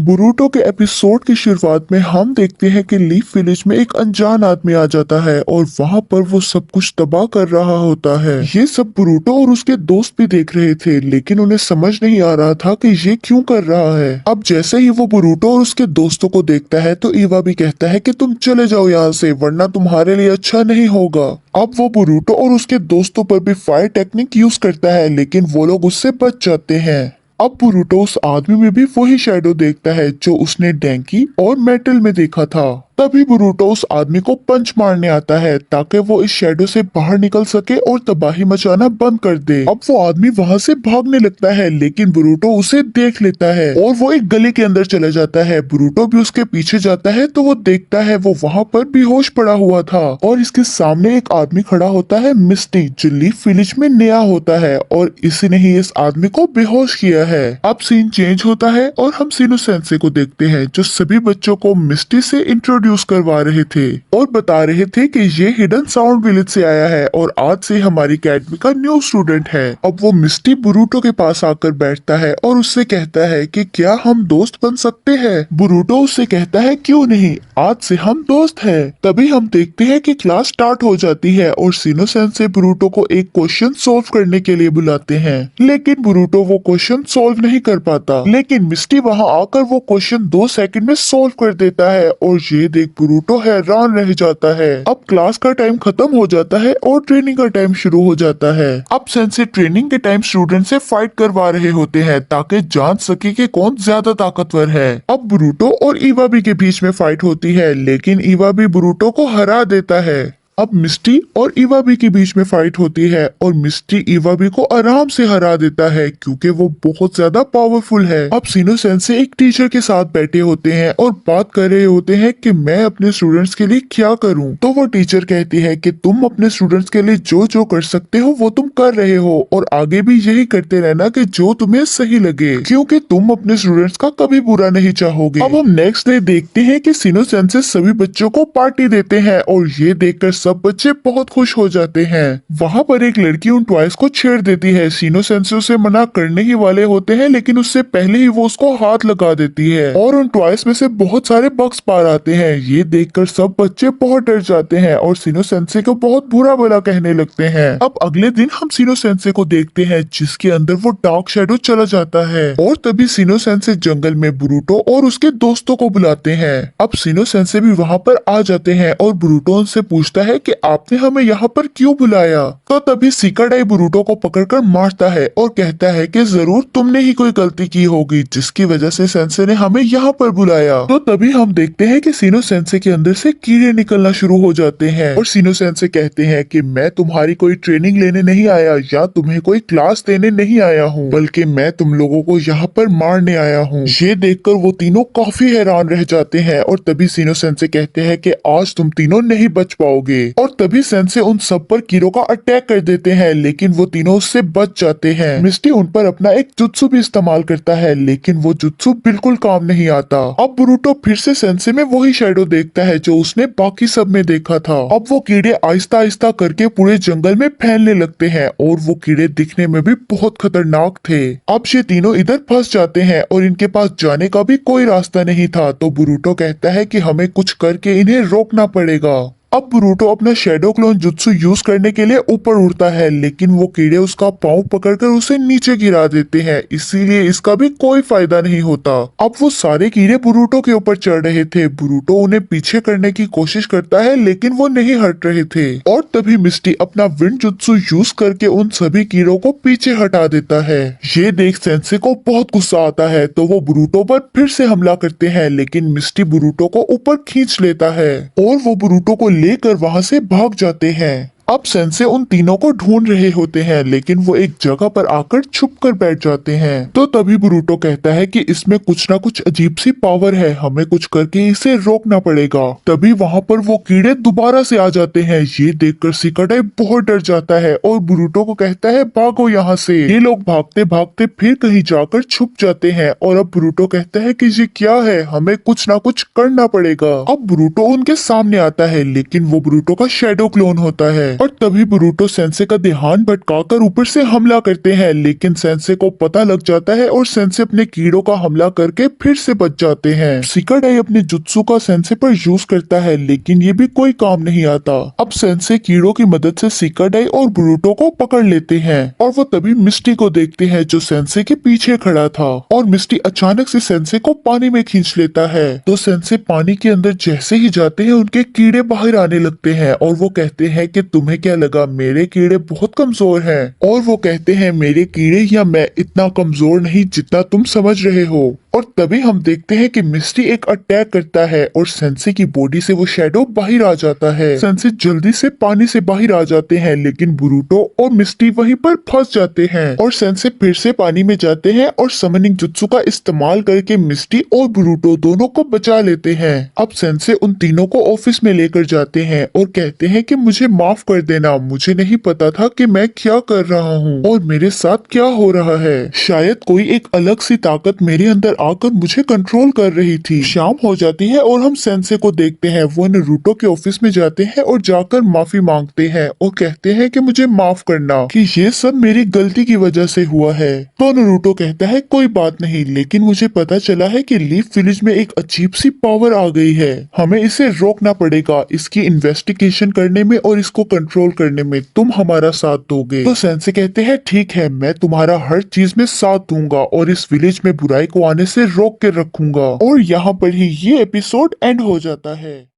Boruto के episode की शुरुआत में हम देखते हैं कि लीफ विलेज में एक अनजान आदमी आ जाता है और वहां पर वो सब कुछ तबाह कर रहा होता है। ये सब बोरूटो और उसके दोस्त भी देख रहे थे, लेकिन उन्हें समझ नहीं आ रहा था कि ये क्यों कर रहा है। अब जैसे ही वो बोरूटो और उसके दोस्तों को देखता है तो ईवा भी कहता है कि तुम चले जाओ यहाँ से, वरना तुम्हारे लिए अच्छा नहीं होगा। अब वो बोरूटो और उसके दोस्तों पर भी फायर टेक्निक यूज करता है, लेकिन वो लोग उससे बच जाते हैं। अब बोरूटो उस आदमी में भी वही शैडो देखता है जो उसने डैंकी और मेटल में देखा था। तभी बोरूटो उस आदमी को पंच मारने आता है ताकि वो इस शैडो से बाहर निकल सके और तबाही मचाना बंद कर दे। अब वो आदमी वहां से भागने लगता है, लेकिन बोरूटो उसे देख लेता है और वो एक गली के अंदर चला जाता है। बोरूटो भी उसके पीछे जाता है तो वो देखता है वो वहां पर बेहोश पड़ा हुआ था और इसके सामने एक आदमी खड़ा होता है, मिस्टी, जो लीफ विलेज में नया होता है और इसी ने ही इस आदमी को बेहोश किया है। अब सीन चेंज होता है और हम सीनो सेंसे को देखते हैं जो सभी बच्चों को मिस्टी से इंट्रोड्यूस करवा रहे थे और बता रहे थे कि ये हिडन साउंड विलेज से आया है और आज से हमारी अकेडमी का न्यू स्टूडेंट है। अब वो मिस्टी बोरूटो के पास आकर बैठता है और उससे कहता है कि क्या हम दोस्त बन सकते हैं। बोरूटो उससे कहता है क्यों नहीं, आज से हम दोस्त हैं। तभी हम देखते हैं कि क्लास स्टार्ट हो जाती है और सीनो सेंसे बोरूटो को एक क्वेश्चन सॉल्व करने के लिए बुलाते हैं, लेकिन बोरूटो वो क्वेश्चन सॉल्व नहीं कर पाता। लेकिन मिस्टी वहां आकर वो क्वेश्चन 2 सेकंड में सॉल्व कर देता है और ये देख बोरूटो हैरान रह जाता है। अब क्लास का टाइम खत्म हो जाता है और ट्रेनिंग का टाइम शुरू हो जाता है। अब सेंसे ट्रेनिंग के टाइम स्टूडेंट से फाइट करवा रहे होते हैं ताकि जान सके कि कौन ज्यादा ताकतवर है। अब बोरूटो और इवाबी के बीच में फाइट होती है, लेकिन इवाबी बोरूटो को हरा देता है। अब मिस्टी और इवाबी के बीच में फाइट होती है और मिस्टी इवाबी को आराम से हरा देता है क्योंकि वो बहुत ज्यादा पावरफुल है। अब सीनो सेंसे एक टीचर के साथ बैठे होते हैं और बात कर रहे होते हैं कि मैं अपने स्टूडेंट्स के लिए क्या करूं। तो वो टीचर कहती है कि तुम अपने स्टूडेंट्स के लिए जो जो कर सकते हो वो तुम कर रहे हो और आगे भी यही करते रहना कि जो तुम्हें सही लगे, क्योंकि तुम अपने स्टूडेंट्स का कभी बुरा नहीं चाहोगे। अब हम नेक्स्ट डे देखते हैं कि सीनो सेंसे सभी बच्चों को पार्टी देते हैं और ये देखकर सब बच्चे बहुत खुश हो जाते हैं। वहाँ पर एक लड़की उन टॉयज को छेड़ देती है। सीनो सेंसे उसे मना करने ही वाले होते हैं, लेकिन उससे पहले ही वो उसको हाथ लगा देती है और उन टॉयज में से बहुत सारे बग्स बाहर आते हैं। ये देखकर सब बच्चे बहुत डर जाते हैं और सीनो सेंसे को बहुत बुरा भला कहने लगते हैं। अब अगले दिन हम सीनो सेंसे को देखते हैं जिसके अंदर वो डार्क शैडो चला जाता है और तभी सीनो सेंसे जंगल में बोरूटो और उसके दोस्तों को बुलाते हैं। अब सीनो सेंसे भी वहाँ पर आ जाते हैं और बोरूटो उनसे पूछता है कि आपने हमें यहाँ पर क्यों बुलाया। तो तभी सिकाडाई बोरूटो को पकड़कर मारता है और कहता है कि जरूर तुमने ही कोई गलती की होगी जिसकी वजह से सेंसे ने हमें यहाँ पर बुलाया। तो तभी हम देखते हैं कि सीनो सेंसे के अंदर से कीड़े निकलना शुरू हो जाते हैं और सीनो सेंसे कहते हैं कि मैं तुम्हारी कोई ट्रेनिंग लेने नहीं आया या तुम्हें कोई क्लास देने नहीं आया हूँ, बल्कि मैं तुम लोगों को यहाँ पर मारने आया हूँ। ये देखकर वो तीनों काफी हैरान रह जाते हैं और तभी सीनो सेंसे कहते हैं कि आज तुम तीनों नहीं बच पाओगे और तभी सेंसे उन सब पर कीड़ों का अटैक कर देते हैं, लेकिन वो तीनों उससे बच जाते हैं। मिस्टी उन पर अपना एक जुत्सु भी इस्तेमाल करता है, लेकिन वो जुत्सु बिल्कुल काम नहीं आता। अब बोरूटो फिर से सेंसे में वही शैडो देखता है जो उसने बाकी सब में देखा था। अब वो कीड़े आहिस्ता आहिस्ता करके पूरे जंगल में फैलने लगते हैं और वो कीड़े दिखने में भी बहुत खतरनाक थे। अब ये तीनों इधर फंस जाते हैं और इनके पास जाने का भी कोई रास्ता नहीं था। तो बोरूटो कहता है कि हमें कुछ करके इन्हें रोकना पड़ेगा। अब बोरूटो अपना शैडो क्लोन जुत्सु यूज करने के लिए ऊपर उड़ता है, लेकिन वो कीड़े उसका पाँव पकड़कर उसे नीचे गिरा देते हैं, इसीलिए इसका भी कोई फायदा नहीं होता। अब वो सारे कीड़े बोरूटो के ऊपर चढ़ रहे थे। बोरूटो उन्हें पीछे करने की कोशिश करता है, लेकिन वो नहीं हट रहे थे और तभी मिस्टी अपना विंड जुत्सु यूज करके उन सभी कीड़ों को पीछे हटा देता है। ये देख सेंसे को बहुत गुस्सा आता है तो वो बोरूटो पर फिर से हमला करते हैं, लेकिन मिस्टी बोरूटो को ऊपर खींच लेता है और वो बोरूटो को लेकर वहां से भाग जाते हैं। अब सेंसे उन तीनों को ढूंढ रहे होते हैं, लेकिन वो एक जगह पर आकर छुप कर बैठ जाते हैं। तो तभी बोरूटो कहता है कि इसमें कुछ ना कुछ अजीब सी पावर है, हमें कुछ करके इसे रोकना पड़ेगा। तभी वहां पर वो कीड़े दोबारा से आ जाते हैं। ये देखकर सिकाडाई बहुत डर जाता है और बोरूटो को कहता है भागो यहाँ से। ये लोग भागते भागते फिर कहीं जाकर छुप जाते हैं और अब बोरूटो कहता है कि ये क्या है, हमें कुछ ना कुछ करना पड़ेगा। अब बोरूटो उनके सामने आता है, लेकिन वो बोरूटो का शैडो क्लोन होता है। और तभी बरूटो सेंसे का ध्यान भटकाकर ऊपर से हमला करते हैं, लेकिन सेंसे को पता लग जाता है और सेंसे अपने कीड़ों का हमला करके फिर से बच जाते हैं। सिकाडाई अपने जुत्सु का सेंसे पर यूज करता है, लेकिन ये भी कोई काम नहीं आता। अब सेंसे कीड़ों की मदद से सिकाडाई और बरूटो को पकड़ लेते हैं और वो तभी मिस्टी को देखते हैं जो सेंसे के पीछे खड़ा था, और मिस्टी अचानक से सेंसे को पानी में खींच लेता है। तो सेंसे पानी के अंदर जैसे ही जाते हैं उनके कीड़े बाहर आने लगते हैं और वो कहते हैं कि तुम्हें क्या लगा मेरे कीड़े बहुत कमजोर हैं? और वो कहते हैं मेरे कीड़े या मैं इतना कमजोर नहीं जितना तुम समझ रहे हो। और तभी हम देखते हैं कि मिस्टी एक अटैक करता है और सेंसे की बॉडी से वो शैडो बाहर आ जाता है। सेंसे जल्दी से पानी से बाहर आ जाते हैं, लेकिन बरूटो और मिस्टी वहीं पर फंस जाते हैं और सेंसे फिर से पानी में जाते हैं और समनिंग जुत्सु का इस्तेमाल करके मिस्टी और बरूटो दोनों को बचा लेते हैं। अब सेंसे उन तीनों को ऑफिस में लेकर जाते हैं और कहते हैं कि मुझे माफ कर देना, मुझे नहीं पता था कि मैं क्या कर रहा हूँ और मेरे साथ क्या हो रहा है। शायद कोई एक अलग सी ताकत मेरे अंदर आकर मुझे कंट्रोल कर रही थी। शाम हो जाती है और हम सेंसे को देखते हैं। वो नारुतो के ऑफिस में जाते हैं और जाकर माफी मांगते हैं और कहते हैं कि मुझे माफ करना कि ये सब मेरी गलती की वजह से हुआ है। तो नारुतो कहता है कोई बात नहीं, लेकिन मुझे पता चला है कि लीफ विलेज में एक अजीब सी पावर आ गई है, हमें इसे रोकना पड़ेगा। इसकी इन्वेस्टिगेशन करने में और इसको कंट्रोल करने में तुम हमारा साथ दोगे? तो सेंसे कहते हैं ठीक है, मैं तुम्हारा हर चीज में साथ दूंगा और इस विलेज में बुराई को आने से रोक के रखूंगा। और यहाँ पर ही ये एपिसोड एंड हो जाता है।